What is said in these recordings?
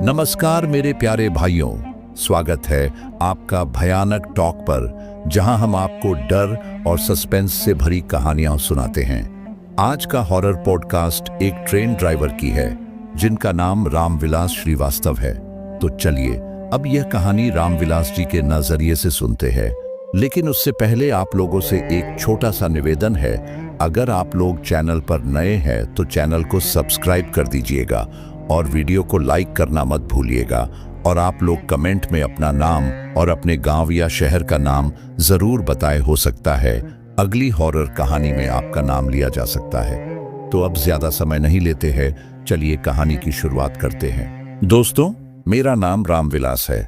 नमस्कार मेरे प्यारे भाइयों, स्वागत है आपका भयानक टॉक पर, जहां हम आपको डर और सस्पेंस से भरी कहानियां सुनाते हैं। आज का हॉरर पॉडकास्ट एक ट्रेन ड्राइवर की है जिनका नाम रामविलास श्रीवास्तव है। तो चलिए अब यह कहानी रामविलास जी के नजरिए से सुनते हैं। लेकिन उससे पहले आप लोगों से एक छोटा सा निवेदन है। अगर आप लोग चैनल पर नए हैं तो चैनल को सब्सक्राइब कर दीजिएगा और वीडियो को लाइक करना मत भूलिएगा। और आप लोग कमेंट में अपना नाम और अपने गांव या शहर का नाम जरूर बताएं। हो सकता है अगली हॉरर कहानी में आपका नाम लिया जा सकता है। तो अब ज्यादा समय नहीं लेते हैं, चलिए कहानी की शुरुआत करते हैं। दोस्तों, मेरा नाम रामविलास है।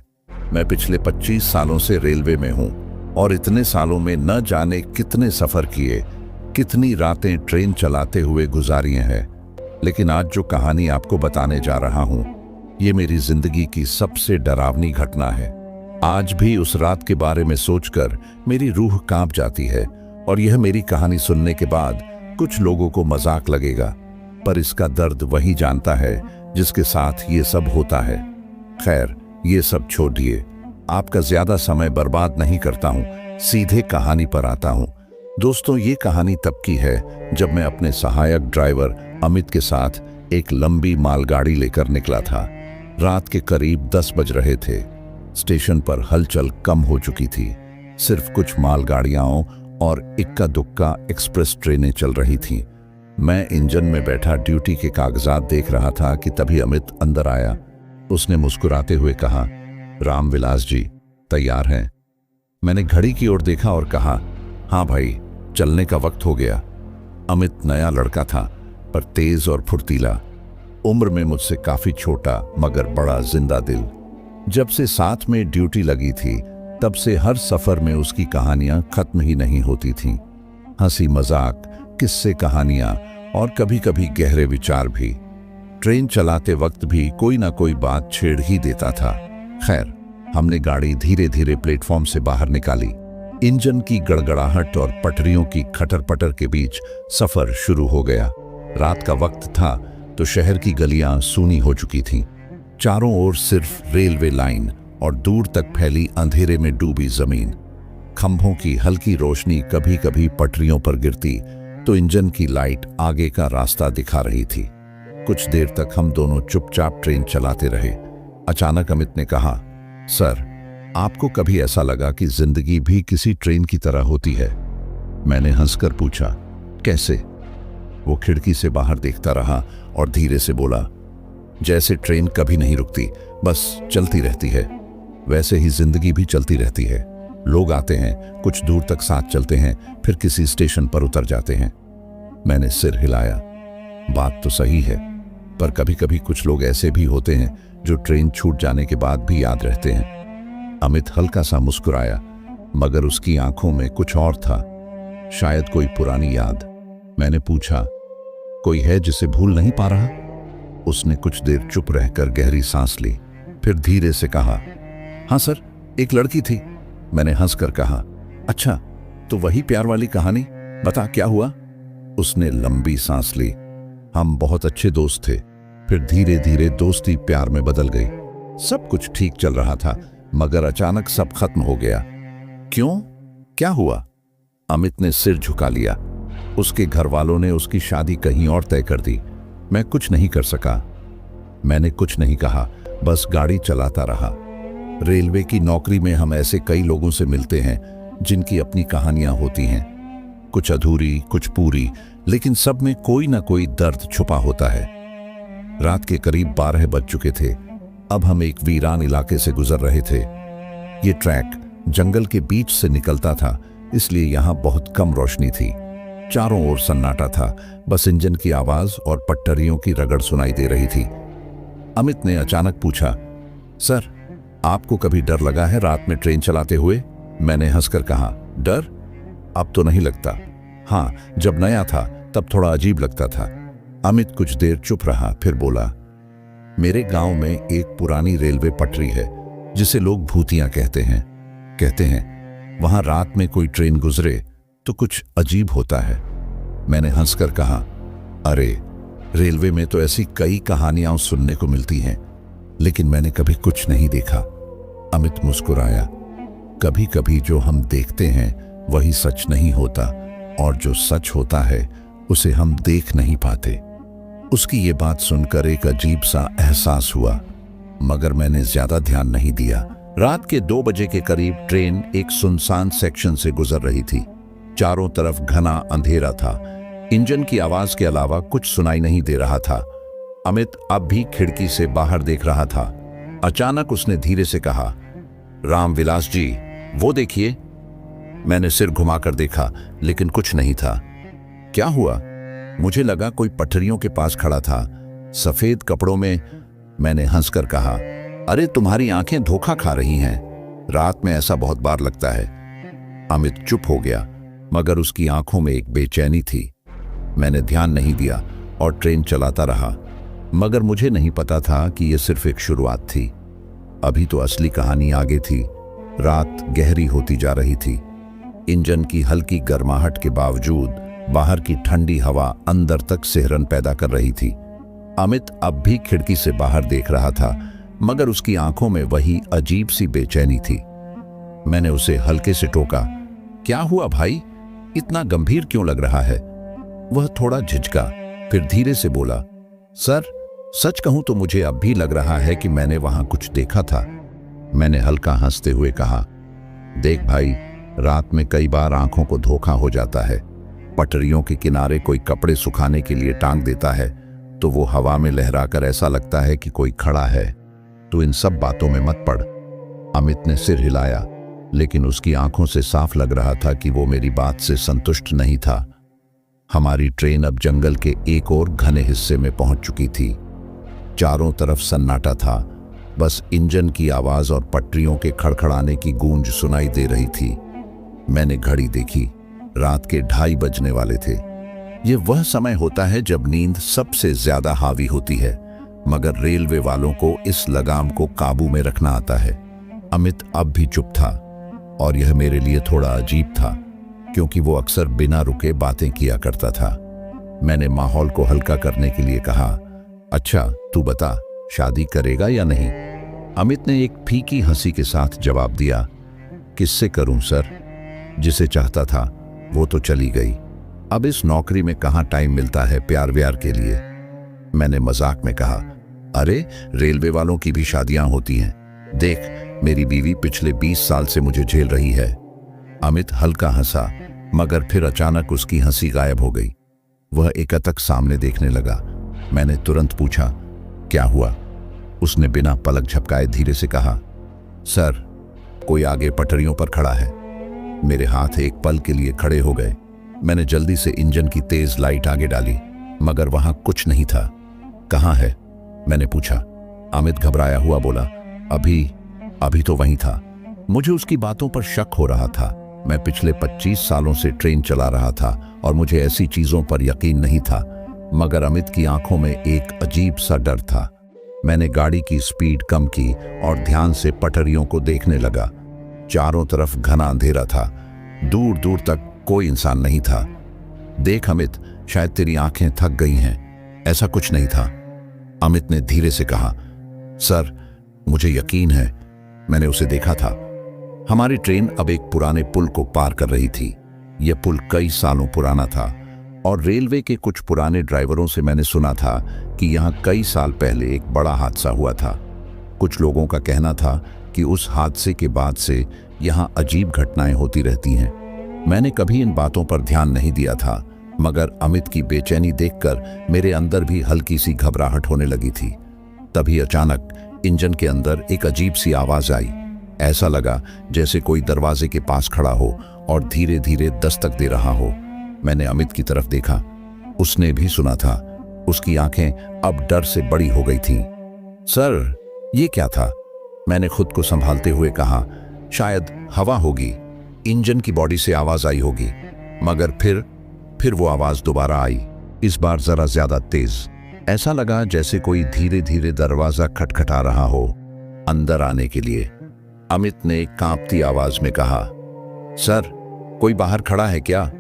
मैं पिछले 25 सालों से रेलवे में हूँ और इतने सालों में न जाने कितने सफर किए, कितनी रातें ट्रेन चलाते हुए गुजारी हैं। लेकिन आज जो कहानी आपको बताने जा रहा हूं, ये मेरी जिंदगी की सबसे डरावनी घटना है। आज भी उस रात के बारे में सोचकर मेरी रूह कांप जाती है। और यह मेरी कहानी सुनने के बाद कुछ लोगों को मजाक लगेगा, पर इसका दर्द वही जानता है जिसके साथ ये सब होता है। खैर, ये सब छोड़िए, आपका ज्यादा समय बर्बाद नहीं करता हूं, सीधे कहानी पर आता हूं। दोस्तों, ये कहानी तब की है जब मैं अपने सहायक ड्राइवर अमित के साथ एक लंबी मालगाड़ी लेकर निकला था। रात के करीब 10 बज रहे थे। स्टेशन पर हलचल कम हो चुकी थी। सिर्फ कुछ मालगाड़ियां और इक्का दुक्का एक्सप्रेस ट्रेनें चल रही थीं। मैं इंजन में बैठा ड्यूटी के कागजात देख रहा था कि तभी अमित अंदर आया। उसने मुस्कुराते हुए कहा, रामविलास जी तैयार हैं? मैंने घड़ी की ओर देखा और कहा, हाँ भाई, चलने का वक्त हो गया। अमित नया लड़का था, पर तेज और फुर्तीला। उम्र में मुझसे काफी छोटा मगर बड़ा जिंदा दिल। जब से साथ में ड्यूटी लगी थी तब से हर सफर में उसकी कहानियां खत्म ही नहीं होती थीं। हंसी मजाक, किस्से, कहानियां और कभी कभी गहरे विचार भी। ट्रेन चलाते वक्त भी कोई ना कोई बात छेड़ ही देता था। खैर, हमने गाड़ी धीरे धीरे प्लेटफॉर्म से बाहर निकाली। इंजन की गड़गड़ाहट और पटरियों की खटर पटर के बीच सफर शुरू हो गया। रात का वक्त था तो शहर की गलियां सूनी हो चुकी थीं। चारों ओर सिर्फ रेलवे लाइन और दूर तक फैली अंधेरे में डूबी जमीन। खंभों की हल्की रोशनी कभी कभी पटरियों पर गिरती तो इंजन की लाइट आगे का रास्ता दिखा रही थी। कुछ देर तक हम दोनों चुपचाप ट्रेन चलाते रहे। अचानक अमित ने कहा, सर, आपको कभी ऐसा लगा कि जिंदगी भी किसी ट्रेन की तरह होती है? मैंने हंसकर पूछा, कैसे? वो खिड़की से बाहर देखता रहा और धीरे से बोला, जैसे ट्रेन कभी नहीं रुकती, बस चलती रहती है, वैसे ही जिंदगी भी चलती रहती है। लोग आते हैं, कुछ दूर तक साथ चलते हैं, फिर किसी स्टेशन पर उतर जाते हैं। मैंने सिर हिलाया। बात तो सही है, पर कभी कभी कुछ लोग ऐसे भी होते हैं जो ट्रेन छूट जाने के बाद भी याद रहते हैं। अमित हल्का सा मुस्कुराया, मगर उसकी आंखों में कुछ और था, शायद कोई पुरानी याद। मैंने पूछा, कोई है जिसे भूल नहीं पा रहा? उसने कुछ देर चुप रहकर गहरी सांस ली, फिर धीरे से कहा, हाँ सर, एक लड़की थी। मैंने हंसकर कहा, अच्छा, तो वही प्यार वाली कहानी, बता क्या हुआ? उसने लंबी सांस ली। हम बहुत अच्छे दोस्त थे, फिर धीरे धीरे दोस्ती प्यार में बदल गई। सब कुछ ठीक चल रहा था, मगर अचानक सब खत्म हो गया। क्यों? क्या हुआ? अमित ने सिर झुका लिया। उसके घर वालों ने उसकी शादी कहीं और तय कर दी। मैं कुछ नहीं कर सका। मैंने कुछ नहीं कहा, बस गाड़ी चलाता रहा। रेलवे की नौकरी में हम ऐसे कई लोगों से मिलते हैं जिनकी अपनी कहानियां होती हैं, कुछ अधूरी, कुछ पूरी, लेकिन सब में कोई ना कोई दर्द छुपा होता है। रात के करीब 12 बज चुके थे। अब हम एक वीरान इलाके से गुजर रहे थे। ये ट्रैक जंगल के बीच से निकलता था, इसलिए यहाँ बहुत कम रोशनी थी। चारों ओर सन्नाटा था, बस इंजन की आवाज और पटरियों की रगड़ सुनाई दे रही थी। अमित ने अचानक पूछा, सर, आपको कभी डर लगा है रात में ट्रेन चलाते हुए? मैंने हंसकर कहा, डर? अब तो नहीं लगता। हाँ, जब नया था तब थोड़ा अजीब लगता था। अमित कुछ देर चुप रहा, फिर बोला, मेरे गांव में एक पुरानी रेलवे पटरी है जिसे लोग भूतियां कहते हैं वहां रात में कोई ट्रेन गुजरे तो कुछ अजीब होता है। मैंने हंसकर कहा, अरे, रेलवे में तो ऐसी कई कहानियां सुनने को मिलती हैं, लेकिन मैंने कभी कुछ नहीं देखा। अमित मुस्कुराया। कभी कभी जो हम देखते हैं वही सच नहीं होता, और जो सच होता है उसे हम देख नहीं पाते। उसकी ये बात सुनकर एक अजीब सा एहसास हुआ, मगर मैंने ज्यादा ध्यान नहीं दिया। रात के 2 बजे के करीब ट्रेन एक सुनसान सेक्शन से गुजर रही थी। चारों तरफ घना अंधेरा था। इंजन की आवाज के अलावा कुछ सुनाई नहीं दे रहा था। अमित अब भी खिड़की से बाहर देख रहा था। अचानक उसने धीरे से कहा, रामविलास जी, वो देखिए। मैंने सिर घुमाकर देखा, लेकिन कुछ नहीं था। क्या हुआ? मुझे लगा कोई पटरियों के पास खड़ा था, सफेद कपड़ों में। मैंने हंसकर कहा, अरे तुम्हारी आंखें धोखा खा रही हैं। रात में ऐसा बहुत बार लगता है। अमित चुप हो गया, मगर उसकी आंखों में एक बेचैनी थी। मैंने ध्यान नहीं दिया और ट्रेन चलाता रहा, मगर मुझे नहीं पता था कि यह सिर्फ एक शुरुआत थी। अभी तो असली कहानी आगे थी। रात गहरी होती जा रही थी। इंजन की हल्की गर्माहट के बावजूद बाहर की ठंडी हवा अंदर तक सिहरन पैदा कर रही थी। अमित अब भी खिड़की से बाहर देख रहा था, मगर उसकी आंखों में वही अजीब सी बेचैनी थी। मैंने उसे हल्के से टोका, क्या हुआ भाई? इतना गंभीर क्यों लग रहा है? वह थोड़ा झिझका, फिर धीरे से बोला, सर, सच कहूं तो मुझे अब भी लग रहा है कि मैंने वहां कुछ देखा था। मैंने हल्का हंसते हुए कहा, देख भाई, रात में कई बार आंखों को धोखा हो जाता है। पटरियों के किनारे कोई कपड़े सुखाने के लिए टांग देता है तो वो हवा में लहराकर ऐसा लगता है कि कोई खड़ा है। तो इन सब बातों में मत पड़। अमित ने सिर हिलाया, लेकिन उसकी आंखों से साफ लग रहा था कि वो मेरी बात से संतुष्ट नहीं था। हमारी ट्रेन अब जंगल के एक और घने हिस्से में पहुंच चुकी थी। चारों तरफ सन्नाटा था। बस इंजन की आवाज और पटरियों के खड़खड़ाने की गूंज सुनाई दे रही थी। मैंने घड़ी देखी। रात के 2:30 बजने वाले थे। ये वह समय होता है जब नींद सबसे ज्यादा हावी होती है, मगर रेलवे वालों को इस लगाम को काबू में रखना आता है। अमित अब भी चुप था, और यह मेरे लिए थोड़ा अजीब था, क्योंकि वो अक्सर बिना रुके बातें किया करता था। मैंने माहौल को हल्का करने के लिए कहा, अच्छा तू बता, शादी करेगा या नहीं? अमित ने एक फीकी हंसी के साथ जवाब दिया, किससे करूं सर? जिसे चाहता था वो तो चली गई। अब इस नौकरी में कहाँ टाइम मिलता है प्यार व्यार के लिए? मैंने मजाक में कहा, अरे रेलवे वालों की भी शादियां होती हैं। देख, मेरी बीवी पिछले 20 साल से मुझे झेल रही है। अमित हल्का हंसा, मगर फिर अचानक उसकी हंसी गायब हो गई। वह एकटक सामने देखने लगा। मैंने तुरंत पूछा, क्या हुआ? उसने बिना पलक झपकाए धीरे से कहा, सर, कोई आगे पटरियों पर खड़ा है। मेरे हाथ एक पल के लिए खड़े हो गए। मैंने जल्दी से इंजन की तेज लाइट आगे डाली, मगर वहां कुछ नहीं था। कहाँ है? मैंने पूछा। अमित घबराया हुआ बोला, अभी तो वहीं था। मुझे उसकी बातों पर शक हो रहा था। मैं पिछले 25 सालों से ट्रेन चला रहा था और मुझे ऐसी चीजों पर यकीन नहीं था, मगर अमित की आंखों में एक अजीब सा डर था। मैंने गाड़ी की स्पीड कम की और ध्यान से पटरियों को देखने लगा। चारों तरफ घना अंधेरा था। दूर दूर तक कोई इंसान नहीं था। देख अमित, शायद तेरी आंखें थक गई हैं। ऐसा कुछ नहीं था। अमित ने धीरे से कहा, सर, मुझे यकीन है, मैंने उसे देखा था। हमारी ट्रेन अब एक पुराने पुल को पार कर रही थी। यह पुल कई सालों पुराना था, और रेलवे के कुछ पुराने ड्राइवरों से मैंने सुना था कि यहाँ कई साल पहले एक बड़ा हादसा हुआ था। कुछ लोगों का कहना था कि उस हादसे के बाद से यहाँ अजीब घटनाएं होती रहती हैं। मैंने कभी इन बातों पर ध्यान नहीं दिया था, मगर अमित की बेचैनी देखकर मेरे अंदर भी हल्की सी घबराहट होने लगी थी। तभी अचानक इंजन के अंदर एक अजीब सी आवाज आई। ऐसा लगा जैसे कोई दरवाजे के पास खड़ा हो और धीरे धीरे दस्तक दे रहा हो। मैंने अमित की तरफ देखा। उसने भी सुना था। उसकी आंखें अब डर से बड़ी हो गई थीं। सर, ये क्या था? मैंने खुद को संभालते हुए कहा, शायद हवा होगी। इंजन की बॉडी से आवाज आई होगी। मगर फिर वो आवाज दोबारा आई, इस बार जरा ज्यादा तेज। ऐसा लगा जैसे कोई धीरे धीरे दरवाजा खटखटा रहा हो अंदर आने के लिए। अमित ने कांपती आवाज में कहा, सर, कोई बाहर खड़ा है क्या?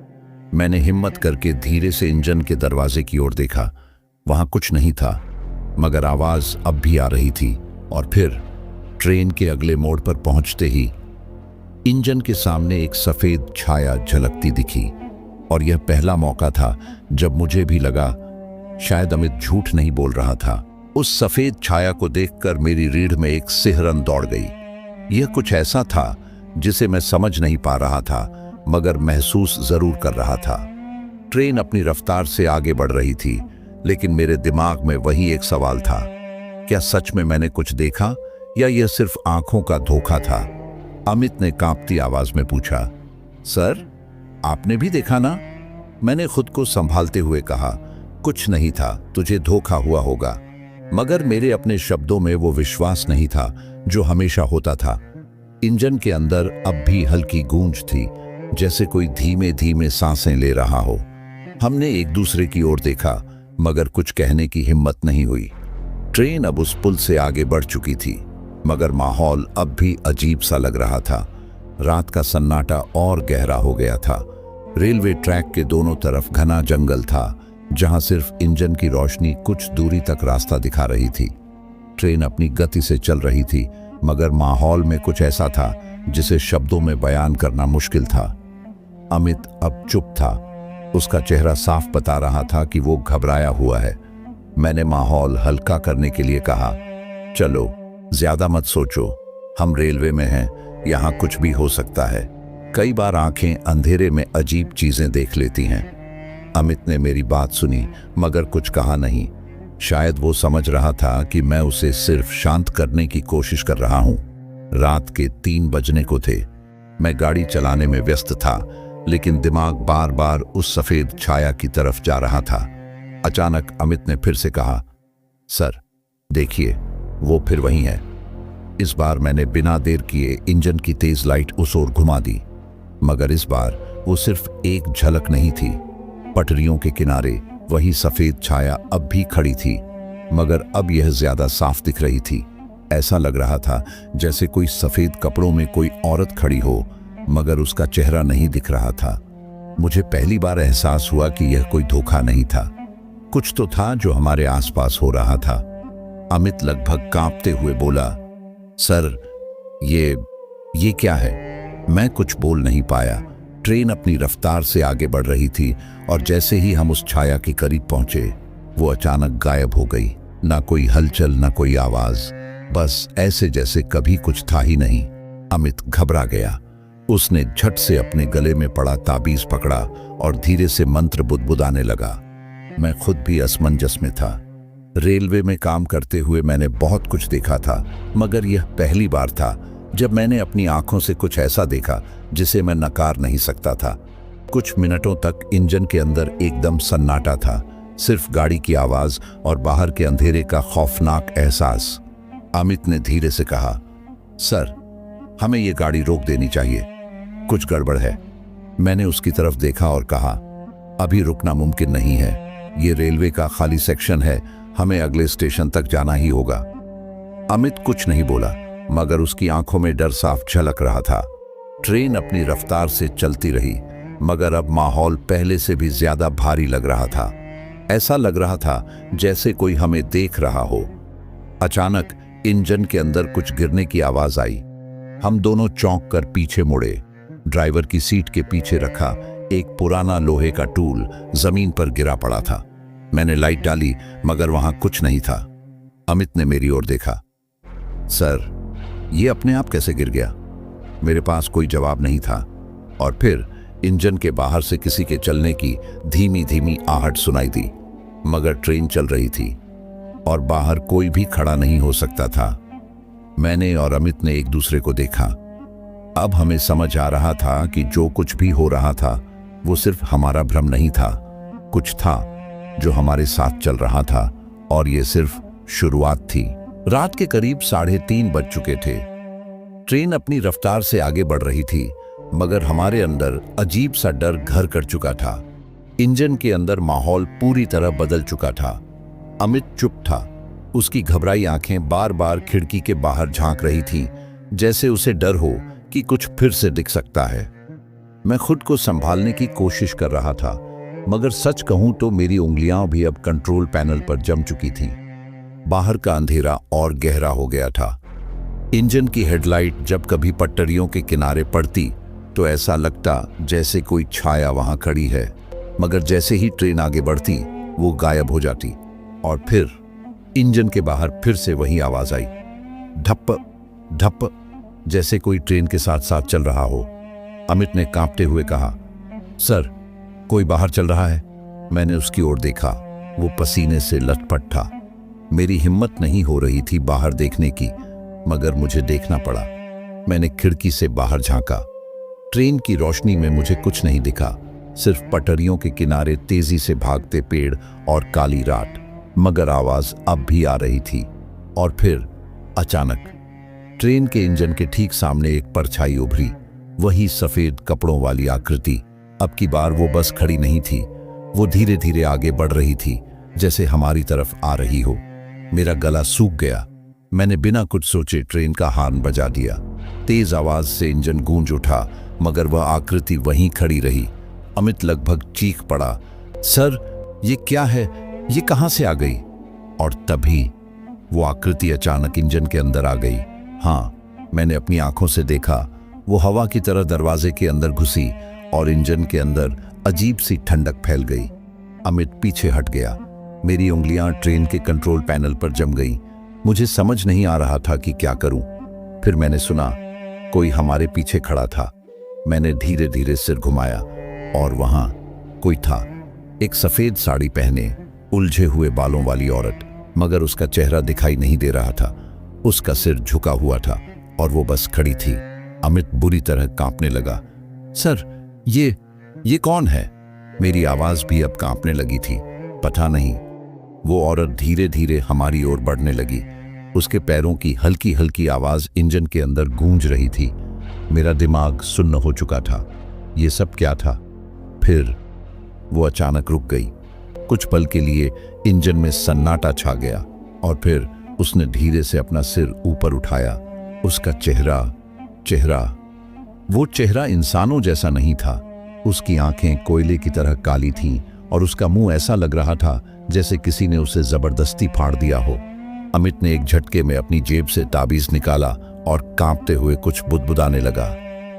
मैंने हिम्मत करके धीरे से इंजन के दरवाजे की ओर देखा। वहां कुछ नहीं था, मगर आवाज अब भी आ रही थी। और फिर ट्रेन के अगले मोड़ पर पहुंचते ही इंजन के सामने एक सफेद छाया झलकती दिखी और यह पहला मौका था जब मुझे भी लगा शायद अमित झूठ नहीं बोल रहा था। उस सफेद छाया को देखकर मेरी रीढ़ में एक सिहरन दौड़ गई। यह कुछ ऐसा था जिसे मैं समझ नहीं पा रहा था, मगर महसूस जरूर कर रहा था। ट्रेन अपनी रफ्तार से आगे बढ़ रही थी, लेकिन मेरे दिमाग में वही एक सवाल था, क्या सच में मैंने कुछ देखा या यह सिर्फ आंखों का धोखा था? अमित ने कांपती आवाज में पूछा, सर आपने भी देखा ना? मैंने खुद को संभालते हुए कहा, कुछ नहीं था, तुझे धोखा हुआ होगा। मगर मेरे अपने शब्दों में वो विश्वास नहीं था जो हमेशा होता था। इंजन के अंदर अब भी हल्की गूंज थी, जैसे कोई धीमे धीमे सांसें ले रहा हो। हमने एक दूसरे की ओर देखा, मगर कुछ कहने की हिम्मत नहीं हुई। ट्रेन अब उस पुल से आगे बढ़ चुकी थी, मगर माहौल अब भी अजीब सा लग रहा था। रात का सन्नाटा और गहरा हो गया था। रेलवे ट्रैक के दोनों तरफ घना जंगल था, जहां सिर्फ इंजन की रोशनी कुछ दूरी तक रास्ता दिखा रही थी। ट्रेन अपनी गति से चल रही थी, मगर माहौल में कुछ ऐसा था जिसे शब्दों में बयान करना मुश्किल था। अमित अब चुप था। उसका चेहरा साफ बता रहा था कि वो घबराया हुआ है। मैंने माहौल हल्का करने के लिए कहा, चलो ज्यादा मत सोचो, हम रेलवे में हैं, यहाँ कुछ भी हो सकता है। कई बार आंखें अंधेरे में अजीब चीजें देख लेती हैं। अमित ने मेरी बात सुनी, मगर कुछ कहा नहीं। शायद वो समझ रहा था कि मैं उसे सिर्फ शांत करने की कोशिश कर रहा हूं। रात के 3 बजने को थे। मैं गाड़ी चलाने में व्यस्त था, लेकिन दिमाग बार बार उस सफेद छाया की तरफ जा रहा था। अचानक अमित ने फिर से कहा, सर देखिए, वो फिर वही है। इस बार मैंने बिना देर किए इंजन की तेज लाइट उस ओर घुमा दी, मगर इस बार वो सिर्फ एक झलक नहीं थी। पटरियों के किनारे वही सफेद छाया अब भी खड़ी थी, मगर अब यह ज्यादा साफ दिख रही थी। ऐसा लग रहा था जैसे कोई सफेद कपड़ों में कोई औरत खड़ी हो, मगर उसका चेहरा नहीं दिख रहा था। मुझे पहली बार एहसास हुआ कि यह कोई धोखा नहीं था, कुछ तो था जो हमारे आसपास हो रहा था। अमित लगभग कांपते हुए बोला, सर ये क्या है? मैं कुछ बोल नहीं पाया। ट्रेन अपनी रफ्तार से आगे बढ़ रही थी और जैसे ही हम उस छाया के करीब पहुंचे, वो अचानक गायब हो गई। ना कोई हलचल, ना कोई आवाज, बस ऐसे जैसे कभी कुछ था ही नहीं। अमित घबरा गया। उसने झट से अपने गले में पड़ा ताबीज पकड़ा और धीरे से मंत्र बुदबुदाने लगा। मैं खुद भी असमंजस में था। रेलवे में काम करते हुए मैंने बहुत कुछ देखा था, मगर यह पहली बार था जब मैंने अपनी आंखों से कुछ ऐसा देखा जिसे मैं नकार नहीं सकता था। कुछ मिनटों तक इंजन के अंदर एकदम सन्नाटा था, सिर्फ गाड़ी की आवाज और बाहर के अंधेरे का खौफनाक एहसास। अमित ने धीरे से कहा, सर हमें ये गाड़ी रोक देनी चाहिए, कुछ गड़बड़ है। मैंने उसकी तरफ देखा और कहा, अभी रुकना मुमकिन नहीं है, ये रेलवे का खाली सेक्शन है, हमें अगले स्टेशन तक जाना ही होगा। अमित कुछ नहीं बोला, मगर उसकी आंखों में डर साफ झलक रहा था। ट्रेन अपनी रफ्तार से चलती रही, मगर अब माहौल पहले से भी ज्यादा भारी लग रहा था। ऐसा लग रहा था जैसे कोई हमें देख रहा हो। अचानक इंजन के अंदर कुछ गिरने की आवाज आई। हम दोनों चौंक कर पीछे मुड़े। ड्राइवर की सीट के पीछे रखा एक पुराना लोहे का टूल जमीन पर गिरा पड़ा था। मैंने लाइट डाली, मगर वहां कुछ नहीं था। अमित ने मेरी ओर देखा, सर ये अपने आप कैसे गिर गया? मेरे पास कोई जवाब नहीं था। और फिर इंजन के बाहर से किसी के चलने की धीमी धीमी आहट सुनाई दी, मगर ट्रेन चल रही थी और बाहर कोई भी खड़ा नहीं हो सकता था। मैंने और अमित ने एक दूसरे को देखा। अब हमें समझ आ रहा था कि जो कुछ भी हो रहा था वो सिर्फ हमारा भ्रम नहीं था, कुछ था जो हमारे साथ चल रहा था, और ये सिर्फ शुरुआत थी। रात के करीब 3:30 बज चुके थे। ट्रेन अपनी रफ्तार से आगे बढ़ रही थी, मगर हमारे अंदर अजीब सा डर घर कर चुका था। इंजन के अंदर माहौल पूरी तरह बदल चुका था। अमित चुप था। उसकी घबराई आंखें बार बार खिड़की के बाहर झांक रही थीं, जैसे उसे डर हो कि कुछ फिर से दिख सकता है। मैं खुद को संभालने की कोशिश कर रहा था, मगर सच कहूं तो मेरी उंगलियां भी अब कंट्रोल पैनल पर जम चुकी थीं। बाहर का अंधेरा और गहरा हो गया था। इंजन की हेडलाइट जब कभी पटरियों के किनारे पड़ती तो ऐसा लगता जैसे कोई छाया वहां खड़ी है, मगर जैसे ही ट्रेन आगे बढ़ती वो गायब हो जाती। और फिर इंजन के बाहर फिर से वही आवाज आई, धप धप, जैसे कोई ट्रेन के साथ साथ चल रहा हो। अमित ने कांपते हुए कहा, सर, कोई बाहर चल रहा है। मैंने उसकी ओर देखा। वो पसीने से लथपथ था। मेरी हिम्मत नहीं हो रही थी बाहर देखने की, मगर मुझे देखना पड़ा। मैंने खिड़की से बाहर झांका। ट्रेन की रोशनी में मुझे कुछ नहीं दिखा, सिर्फ पटरियों के किनारे तेजी से भागते पेड़ और काली रात। मगर आवाज अब भी आ रही थी। और फिर अचानक ट्रेन के इंजन के ठीक सामने एक परछाई उभरी, वही सफेद कपड़ों वाली आकृति। अब की बार वो बस खड़ी नहीं थी, वो धीरे धीरे आगे बढ़ रही थी, जैसे हमारी तरफ आ रही हो। मेरा गला सूख गया। मैंने बिना कुछ सोचे ट्रेन का हॉर्न बजा दिया। तेज आवाज से इंजन गूंज उठा, मगर वह आकृति वहीं खड़ी रही। अमित लगभग चीख पड़ा, सर, ये क्या है? ये कहां से आ गई? और तभी वो आकृति अचानक इंजन के अंदर आ गई। हाँ, मैंने अपनी आंखों से देखा। वो हवा की तरह दरवाजे के अंदर घुसी और इंजन के अंदर अजीब सी ठंडक फैल गई। अमित पीछे हट गया। मेरी उंगलियां ट्रेन के कंट्रोल पैनल पर जम गईं। मुझे समझ नहीं आ रहा था कि क्या करूं। फिर मैंने सुना कोई हमारे पीछे खड़ा था। मैंने धीरे धीरे सिर घुमाया और वहां कोई था, एक सफेद साड़ी पहने, उलझे हुए बालों वाली औरत, मगर उसका चेहरा दिखाई नहीं दे रहा था। उसका सिर झुका हुआ था और वो बस खड़ी थी। अमित बुरी तरह कांपने लगा। सर, ये कौन है? मेरी आवाज भी अब कांपने लगी थी। पता नहीं, वो औरत धीरे धीरे हमारी ओर बढ़ने लगी। उसके पैरों की हल्की हल्की आवाज इंजन के अंदर गूंज रही थी। मेरा दिमाग सुन्न हो चुका था। ये सब क्या था? फिर वो अचानक रुक गई। कुछ पल के लिए इंजन में सन्नाटा छा गया और फिर उसने धीरे से अपना सिर ऊपर उठाया। उसका चेहरा वो चेहरा इंसानों जैसा नहीं था। उसकी आंखें कोयले की तरह काली थीं और उसका मुंह ऐसा लग रहा था जैसे किसी ने उसे जबरदस्ती फाड़ दिया हो। अमित ने एक झटके में अपनी जेब से ताबीज निकाला और कांपते हुए कुछ बुदबुदाने लगा,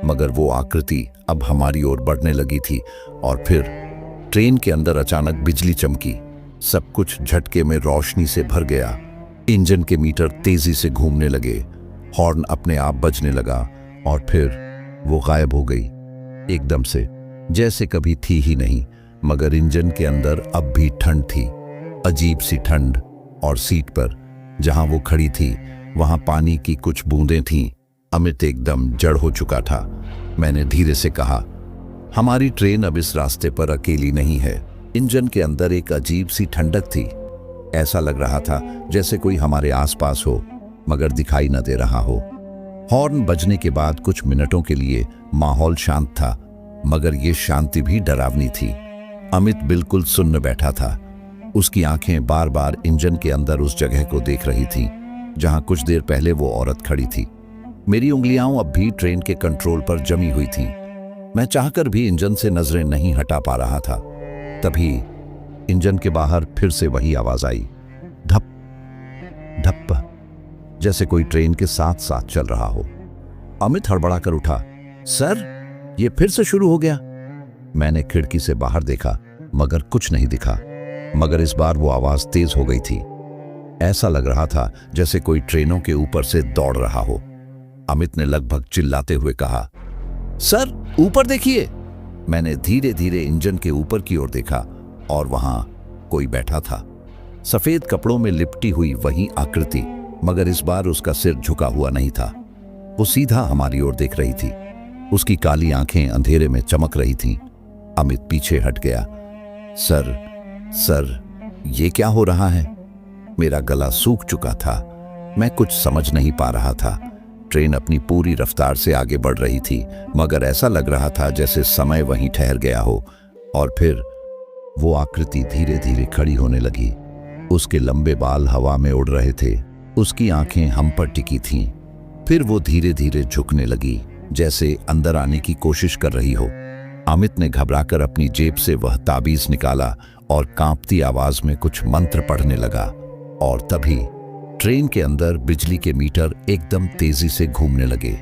मगर वो आकृति अब हमारी ओर बढ़ने लगी थी। और फिर ट्रेन के अंदर अचानक बिजली चमकी। सब कुछ झटके में रोशनी से भर गया। इंजन के मीटर तेजी से घूमने लगे, हॉर्न अपने आप बजने लगा और फिर वो गायब हो गई एकदम से, जैसे कभी थी ही नहीं। मगर इंजन के अंदर अब भी ठंड थी, अजीब सी ठंड। और सीट पर जहां वो खड़ी थी वहां पानी की कुछ बूंदें थीं। अमित एकदम जड़ हो चुका था। मैंने धीरे से कहा, हमारी ट्रेन अब इस रास्ते पर अकेली नहीं है। इंजन के अंदर एक अजीब सी ठंडक थी। ऐसा लग रहा था जैसे कोई हमारे आसपास हो, मगर दिखाई न दे रहा हो। हॉर्न बजने के बाद कुछ मिनटों के लिए माहौल शांत था, मगर ये शांति भी डरावनी थी। अमित बिल्कुल सुन्न बैठा था। उसकी आंखें बार बार इंजन के अंदर उस जगह को देख रही थीं जहां कुछ देर पहले वो औरत खड़ी थी। मेरी उंगलियां अब भी ट्रेन के कंट्रोल पर जमी हुई थीं। मैं चाहकर भी इंजन से नजरें नहीं हटा पा रहा था। तभी इंजन के बाहर फिर से वही आवाज आई, धप धप, जैसे कोई ट्रेन के साथ साथ चल रहा हो। अमित हड़बड़ा कर उठा, सर, ये फिर से शुरू हो गया। मैंने खिड़की से बाहर देखा, मगर कुछ नहीं दिखा। मगर इस बार वो आवाज तेज हो गई थी। ऐसा लग रहा था जैसे कोई ट्रेनों के ऊपर से दौड़ रहा हो। अमित ने लगभग चिल्लाते हुए कहा, सर, ऊपर देखिए। मैंने धीरे धीरे इंजन के ऊपर की ओर देखा और वहां कोई बैठा था, सफेद कपड़ों में लिपटी हुई वही आकृति, मगर इस बार उसका सिर झुका हुआ नहीं था। वो सीधा हमारी ओर देख रही थी। उसकी काली आंखें अंधेरे में चमक रही थीं। अमित पीछे हट गया। सर, ये क्या हो रहा है? मेरा गला सूख चुका था। मैं कुछ समझ नहीं पा रहा था। ट्रेन अपनी पूरी रफ्तार से आगे बढ़ रही थी, मगर ऐसा लग रहा था जैसे समय वहीं ठहर गया हो। और फिर वो आकृति धीरे धीरे खड़ी होने लगी। उसके लंबे बाल हवा में उड़ रहे थे। उसकी आंखें हम पर टिकी थीं। फिर वो धीरे धीरे झुकने लगी, जैसे अंदर आने की कोशिश कर रही हो। अमित ने घबराकर अपनी जेब से वह ताबीज निकाला और कांपती आवाज में कुछ मंत्र पढ़ने लगा। और तभी ट्रेन के अंदर बिजली के मीटर एकदम तेजी से घूमने लगे,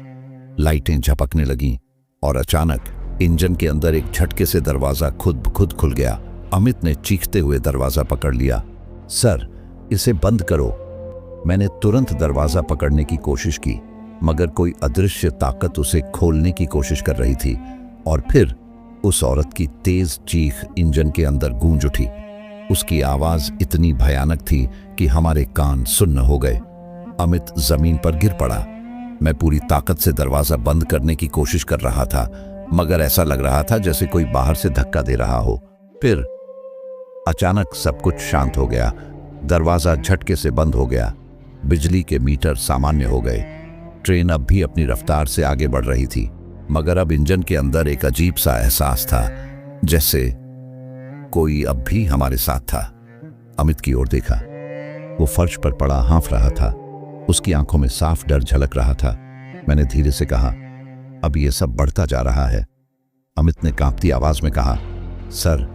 लाइटें झपकने लगीं और अचानक इंजन के अंदर एक झटके से दरवाजा खुद ब खुद खुल गया। अमित ने चीखते हुए दरवाजा पकड़ लिया। सर, इसे बंद करो। मैंने तुरंत दरवाजा पकड़ने की कोशिश की, मगर कोई अदृश्य ताकत उसे खोलने की कोशिश कर रही थी। और फिर उस औरत की तेज चीख इंजन के अंदर गूंज उठी। उसकी आवाज इतनी भयानक थी कि हमारे कान सुन्न हो गए। अमित जमीन पर गिर पड़ा। मैं पूरी ताकत से दरवाजा बंद करने की कोशिश कर रहा था, मगर ऐसा लग रहा था जैसे कोई बाहर से धक्का दे रहा हो। फिर अचानक सब कुछ शांत हो गया। दरवाजा झटके से बंद हो गया। बिजली के मीटर सामान्य हो गए। ट्रेन अब भी अपनी रफ्तार से आगे बढ़ रही थी, मगर अब इंजन के अंदर एक अजीब सा एहसास था, जैसे कोई अब भी हमारे साथ था। अमित की ओर देखा। वो फर्श पर पड़ा हाँफ रहा था। उसकी आंखों में साफ डर झलक रहा था। मैंने धीरे से कहा, अब ये सब बढ़ता जा रहा है। अमित ने कांपती आवाज में कहा, सर,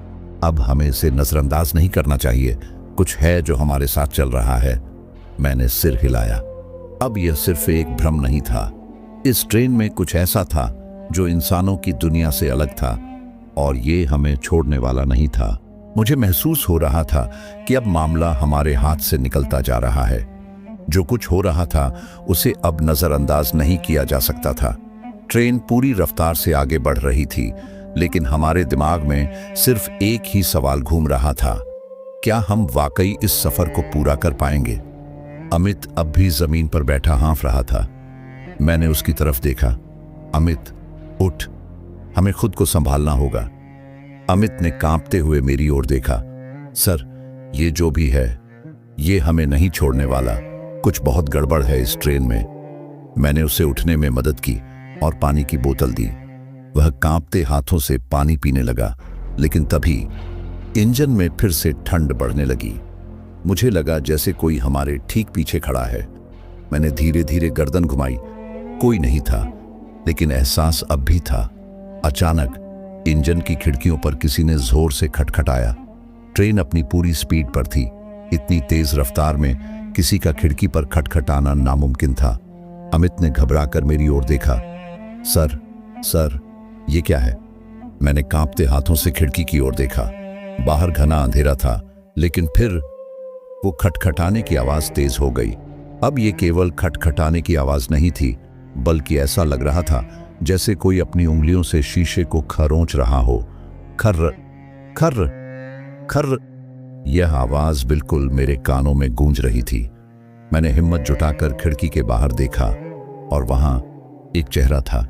अब हमें इसे नजरअंदाज नहीं करना चाहिए। कुछ है जो हमारे साथ चल रहा है। मैंने सिर हिलाया। अब यह सिर्फ एक भ्रम नहीं था। इस ट्रेन में कुछ ऐसा था जो इंसानों की दुनिया से अलग था, और ये हमें छोड़ने वाला नहीं था। मुझे महसूस हो रहा था कि अब मामला हमारे हाथ से निकलता जा रहा है। जो कुछ हो रहा था उसे अब नजरअंदाज नहीं किया जा सकता था। ट्रेन पूरी रफ्तार से आगे बढ़ रही थी, लेकिन हमारे दिमाग में सिर्फ एक ही सवाल घूम रहा था, क्या हम वाकई इस सफर को पूरा कर पाएंगे? अमित अब भी जमीन पर बैठा हाँफ रहा था। मैंने उसकी तरफ देखा। अमित, उठ, हमें खुद को संभालना होगा। अमित ने कांपते हुए मेरी ओर देखा। सर, ये जो भी है, ये हमें नहीं छोड़ने वाला। कुछ बहुत गड़बड़ है इस ट्रेन में। मैंने उसे उठने में मदद की और पानी की बोतल दी। वह कांपते हाथों से पानी पीने लगा, लेकिन तभी इंजन में फिर से ठंड बढ़ने लगी। मुझे लगा जैसे कोई हमारे ठीक पीछे खड़ा है। मैंने धीरे धीरे गर्दन घुमाई। कोई नहीं था, लेकिन एहसास अब भी था। अचानक इंजन की खिड़कियों पर किसी ने जोर से खटखटाया। ट्रेन अपनी पूरी स्पीड पर थी। इतनी तेज रफ्तार में किसी का खिड़की पर खटखटाना नामुमकिन था। अमित ने घबराकर मेरी ओर देखा। सर, सर, ये क्या है? मैंने कांपते हाथों से खिड़की की ओर देखा। बाहर घना अंधेरा था, लेकिन फिर वो खटखटाने की आवाज तेज हो गई। अब ये केवल खटखटाने की आवाज नहीं थी, बल्कि ऐसा लग रहा था जैसे कोई अपनी उंगलियों से शीशे को खरोंच रहा हो। खर्र खर्र खर्र। यह आवाज बिल्कुल मेरे कानों में गूंज रही थी। मैंने हिम्मत जुटाकर खिड़की के बाहर देखा, और वहां एक चेहरा था।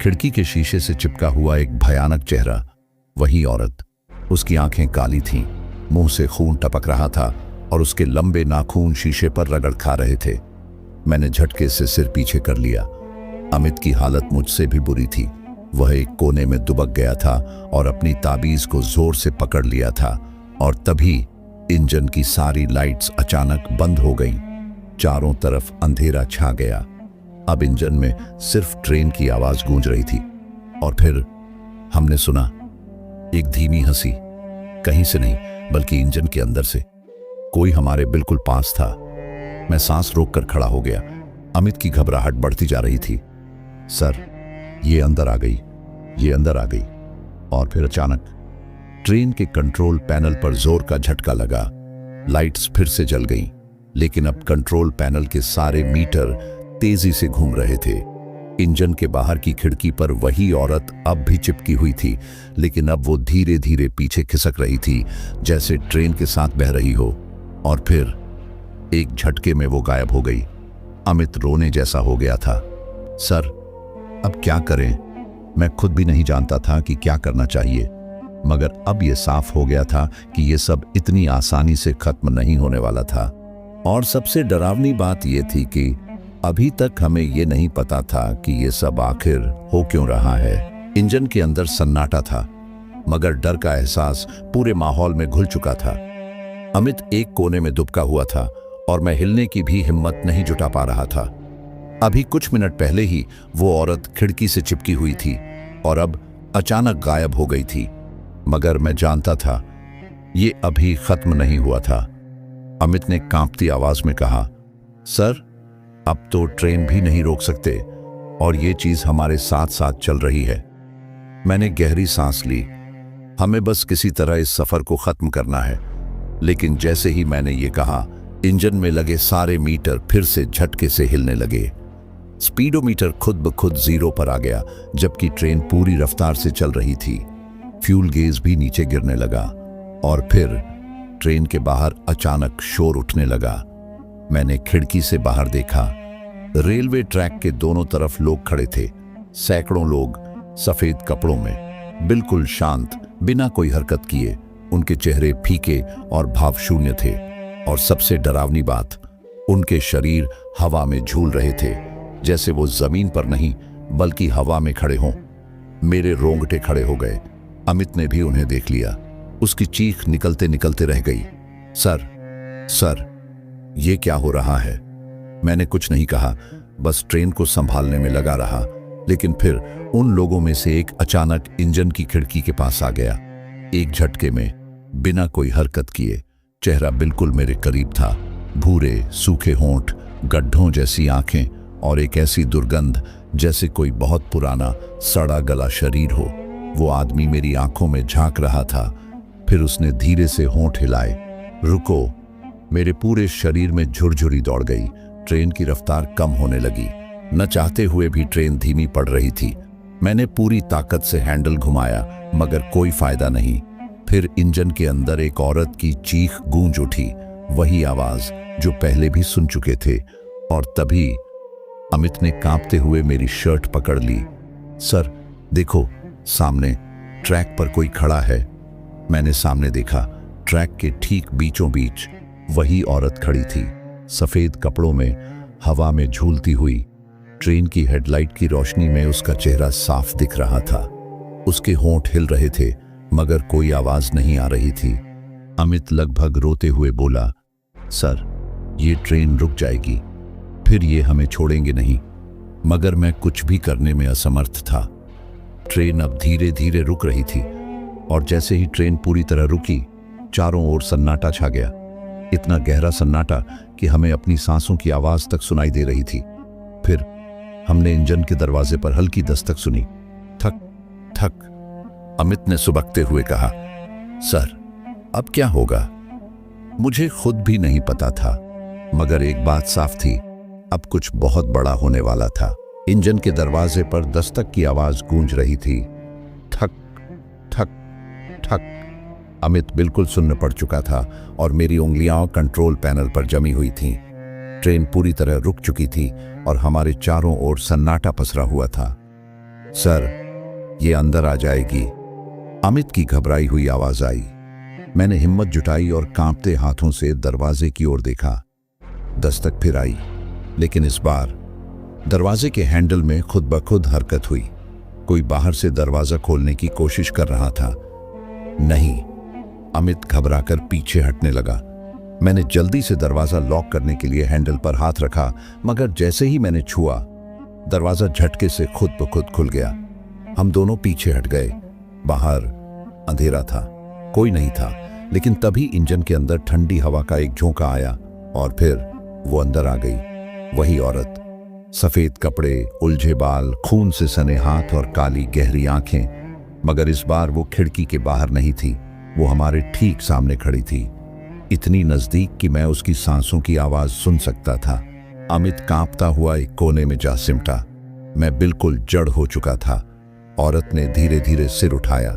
खिड़की के शीशे से चिपका हुआ एक भयानक चेहरा। वही औरत। उसकी आंखें काली थीं, मुंह से खून टपक रहा था, और उसके लंबे नाखून शीशे पर रगड़ खा रहे थे। मैंने झटके से सिर पीछे कर लिया। अमित की हालत मुझसे भी बुरी थी। वह एक कोने में दुबक गया था और अपनी ताबीज को जोर से पकड़ लिया था, और तभी इंजन की सारी लाइट्स अचानक बंद हो गईं। चारों तरफ अंधेरा छा गया। अब इंजन में सिर्फ ट्रेन की आवाज गूंज रही थी। और फिर हमने सुना एक धीमी हंसी। कहीं से नहीं, बल्कि इंजन के अंदर से। कोई हमारे बिल्कुल पास था। मैं सांस रोककर खड़ा हो गया। अमित की घबराहट बढ़ती जा रही थी। सर, ये अंदर आ गई, ये अंदर आ गई। और फिर अचानक ट्रेन के कंट्रोल पैनल पर जोर का झटका लगा। लाइट्स फिर से जल गईं, लेकिन अब कंट्रोल पैनल के सारे मीटर तेजी से घूम रहे थे। इंजन के बाहर की खिड़की पर वही औरत अब भी चिपकी हुई थी, लेकिन अब वो धीरे धीरे पीछे खिसक रही थी, जैसे ट्रेन के साथ बह रही हो। और फिर एक झटके में वो गायब हो गई। अमित रोने जैसा हो गया था। सर, अब क्या करें? मैं खुद भी नहीं जानता था कि क्या करना चाहिए, मगर अब ये साफ हो गया था कि ये सब इतनी आसानी से खत्म नहीं होने वाला था। और सबसे डरावनी बात ये थी कि अभी तक हमें ये नहीं पता था कि ये सब आखिर हो क्यों रहा है। इंजन के अंदर सन्नाटा था, मगर डर का एहसास पूरे माहौल में घुल चुका था। अमित एक कोने में दुबका हुआ था, और मैं हिलने की भी हिम्मत नहीं जुटा पा रहा था। अभी कुछ मिनट पहले ही वो औरत खिड़की से चिपकी हुई थी, और अब अचानक गायब हो गई थी। मगर मैं जानता था ये अभी खत्म नहीं हुआ था। अमित ने कांपती आवाज में कहा, सर, अब तो ट्रेन भी नहीं रोक सकते और ये चीज हमारे साथ साथ चल रही है। मैंने गहरी सांस ली। हमें बस किसी तरह इस सफर को खत्म करना है। लेकिन जैसे ही मैंने ये कहा, इंजन में लगे सारे मीटर फिर से झटके से हिलने लगे। स्पीडोमीटर खुद ब खुद 0 पर आ गया, जबकि ट्रेन पूरी रफ्तार से चल रही थी। फ्यूल गेज भी नीचे गिरने लगा और फिर ट्रेन के बाहर अचानक शोर उठने लगा। मैंने खिड़की से बाहर देखा। रेलवे ट्रैक के दोनों तरफ लोग खड़े थे। सैकड़ों लोग सफेद कपड़ों में, बिल्कुल शांत, बिना कोई हरकत किए। उनके चेहरे फीके और भावशून्य थे और सबसे डरावनी बात, उनके शरीर हवा में झूल रहे थे, जैसे वो जमीन पर नहीं बल्कि हवा में खड़े हों। मेरे रोंगटे खड़े हो गए। अमित ने भी उन्हें देख लिया। उसकी चीख निकलते निकलते रह गई। सर, सर, ये क्या हो रहा है? मैंने कुछ नहीं कहा, बस ट्रेन को संभालने में लगा रहा। लेकिन फिर उन लोगों में से एक अचानक इंजन की खिड़की के पास आ गया। एक झटके में, बिना कोई हरकत किए, चेहरा बिल्कुल मेरे करीब था। भूरे सूखे होंठ, गड्ढों जैसी आंखें और एक ऐसी दुर्गंध जैसे कोई बहुत पुराना सड़ा गला शरीर हो। वो आदमी मेरी आंखों में झांक रहा था। फिर उसने धीरे से होंठ हिलाए। रुको। मेरे पूरे शरीर में झुरझुरी दौड़ गई। ट्रेन की रफ्तार कम होने लगी। न चाहते हुए भी ट्रेन धीमी पड़ रही थी। मैंने पूरी ताकत से हैंडल घुमाया, मगर कोई फायदा नहीं। फिर इंजन के अंदर एक औरत की चीख गूंज उठी, वही आवाज जो पहले भी सुन चुके थे। और तभी अमित ने कांपते हुए मेरी शर्ट पकड़ ली। सर, देखो, सामने ट्रैक पर कोई खड़ा है। मैंने सामने देखा। ट्रैक के ठीक बीचों बीच वही औरत खड़ी थी, सफेद कपड़ों में, हवा में झूलती हुई। ट्रेन की हेडलाइट की रोशनी में उसका चेहरा साफ दिख रहा था। उसके होंठ हिल रहे थे, मगर कोई आवाज नहीं आ रही थी। अमित लगभग रोते हुए बोला, सर, ये ट्रेन रुक जाएगी, फिर ये हमें छोड़ेंगे नहीं। मगर मैं कुछ भी करने में असमर्थ था। ट्रेन अब धीरे धीरे रुक रही थी और जैसे ही ट्रेन पूरी तरह रुकी, चारों ओर सन्नाटा छा गया। इतना गहरा सन्नाटा कि हमें अपनी सांसों की आवाज तक सुनाई दे रही थी। फिर हमने इंजन के दरवाजे पर हल्की दस्तक सुनी। ठक ठक। अमित ने सुबकते हुए कहा, सर, अब क्या होगा? मुझे खुद भी नहीं पता था, मगर एक बात साफ थी, अब कुछ बहुत बड़ा होने वाला था। इंजन के दरवाजे पर दस्तक की आवाज गूंज रही थी। ठक ठक ठक। अमित बिल्कुल सुन्न पड़ चुका था और मेरी उंगलियां कंट्रोल पैनल पर जमी हुई थीं। ट्रेन पूरी तरह रुक चुकी थी और हमारे चारों ओर सन्नाटा पसरा हुआ था। सर, ये अंदर आ जाएगी। अमित की घबराई हुई आवाज आई। मैंने हिम्मत जुटाई और कांपते हाथों से दरवाजे की ओर देखा। दस्तक फिर आई, लेकिन इस बार दरवाजे के हैंडल में खुद ब खुद हरकत हुई। कोई बाहर से दरवाजा खोलने की कोशिश कर रहा था। नहीं। अमित घबराकर पीछे हटने लगा। मैंने जल्दी से दरवाजा लॉक करने के लिए हैंडल पर हाथ रखा, मगर जैसे ही मैंने छुआ, दरवाजा झटके से खुद ब खुद खुल गया। हम दोनों पीछे हट गए। बाहर अंधेरा था, कोई नहीं था, लेकिन तभी इंजन के अंदर ठंडी हवा का एक झोंका आया और फिर वो अंदर आ गई। वही औरत, सफेद कपड़े, उलझे बाल, खून से सने हाथ और काली गहरी आंखें। मगर इस बार वो खिड़की के बाहर नहीं थी, वो हमारे ठीक सामने खड़ी थी, इतनी नजदीक कि मैं उसकी सांसों की आवाज सुन सकता था। अमित कांपता हुआ एक कोने में जा सिमटा। मैं बिल्कुल जड़ हो चुका था। औरत ने धीरे धीरे सिर उठाया।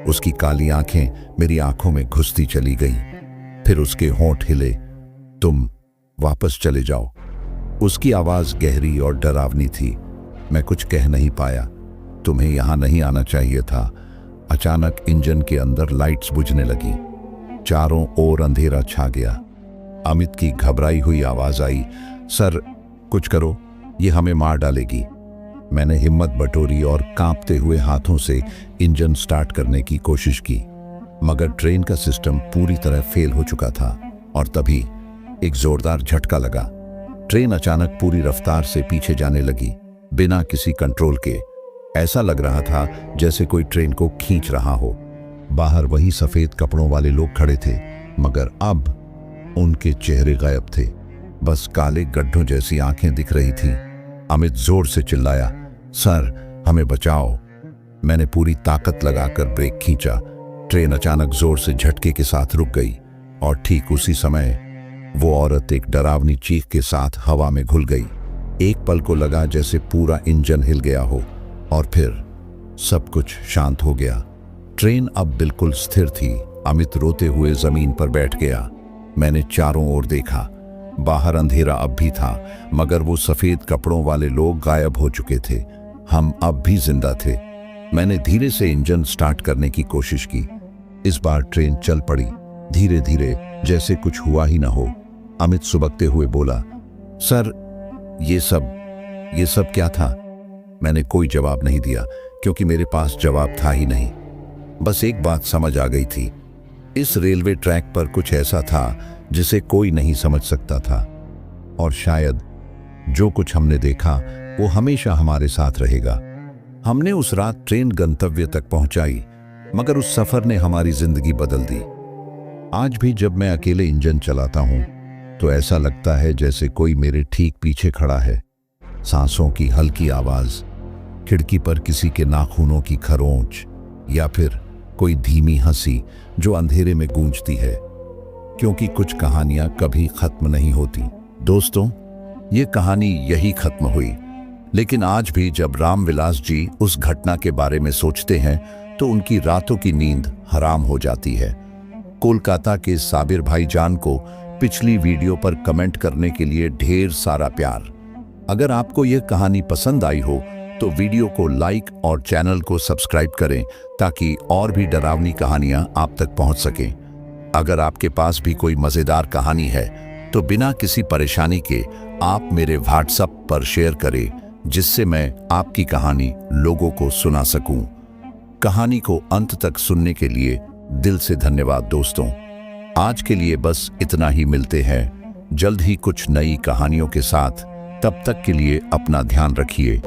उसकी काली आंखें मेरी आंखों में घुसती चली गईं। फिर उसके होंठ हिले। तुम वापस चले जाओ। उसकी आवाज गहरी और डरावनी थी। मैं कुछ कह नहीं पाया। तुम्हें यहां नहीं आना चाहिए था। अचानक इंजन के अंदर लाइट्स बुझने लगी। चारों ओर अंधेरा छा गया। अमित की घबराई हुई आवाज आई, सर, कुछ करो, ये हमें मार डालेगी। मैंने हिम्मत बटोरी और कांपते हुए हाथों से इंजन स्टार्ट करने की कोशिश की, मगर ट्रेन का सिस्टम पूरी तरह फेल हो चुका था। और तभी एक जोरदार झटका लगा। ट्रेन अचानक पूरी रफ्तार से पीछे जाने लगी, बिना किसी कंट्रोल के। ऐसा लग रहा था जैसे कोई ट्रेन को खींच रहा हो। बाहर वही सफेद कपड़ों वाले लोग खड़े थे, मगर अब उनके चेहरे गायब थे। बस काले गड्ढों जैसी आंखें दिख रही थीं। अमित जोर से चिल्लाया, सर हमें बचाओ। मैंने पूरी ताकत लगाकर ब्रेक खींचा। ट्रेन अचानक जोर से झटके के साथ रुक गई और ठीक उसी समय वो औरत एक डरावनी चीख के साथ हवा में घुल गई। एक पल को लगा जैसे पूरा इंजन हिल गया हो और फिर सब कुछ शांत हो गया। ट्रेन अब बिल्कुल स्थिर थी। अमित रोते हुए जमीन पर बैठ गया। मैंने चारों ओर देखा। बाहर अंधेरा अब भी था, मगर वो सफेद कपड़ों वाले लोग गायब हो चुके थे। हम अब भी जिंदा थे। मैंने धीरे से इंजन स्टार्ट करने की कोशिश की। इस बार ट्रेन चल पड़ी, धीरे धीरे, जैसे कुछ हुआ ही ना हो। अमित सुबकते हुए बोला, सर ये सब क्या था? मैंने कोई जवाब नहीं दिया, क्योंकि मेरे पास जवाब था ही नहीं। बस एक बात समझ आ गई थी, इस रेलवे ट्रैक पर कुछ ऐसा था जिसे कोई नहीं समझ सकता था, और शायद जो कुछ हमने देखा वो हमेशा हमारे साथ रहेगा। हमने उस रात ट्रेन गंतव्य तक पहुंचाई, मगर उस सफर ने हमारी जिंदगी बदल दी। आज भी जब मैं अकेले इंजन चलाता हूं तो ऐसा लगता है जैसे कोई मेरे ठीक पीछे खड़ा है। सांसों की हल्की आवाज, खिड़की पर किसी के नाखूनों की खरोंच, या फिर कोई धीमी हंसी जो अंधेरे में गूंजती है, क्योंकि कुछ कहानियां कभी खत्म नहीं होती। दोस्तों, ये कहानी यही खत्म हुई, लेकिन आज भी जब रामविलास जी उस घटना के बारे में सोचते हैं तो उनकी रातों की नींद हराम हो जाती है। कोलकाता के साबिर भाईजान को पिछली वीडियो पर कमेंट करने के लिए ढेर सारा प्यार। अगर आपको यह कहानी पसंद आई हो तो वीडियो को लाइक और चैनल को सब्सक्राइब करें, ताकि और भी डरावनी कहानियां आप तक पहुंच सकें। अगर आपके पास भी कोई मजेदार कहानी है तो बिना किसी परेशानी के आप मेरे व्हाट्सएप पर शेयर करें, जिससे मैं आपकी कहानी लोगों को सुना सकूं। कहानी को अंत तक सुनने के लिए दिल से धन्यवाद दोस्तों। आज के लिए बस इतना ही। मिलते हैं जल्द ही कुछ नई कहानियों के साथ। तब तक के लिए अपना ध्यान रखिए।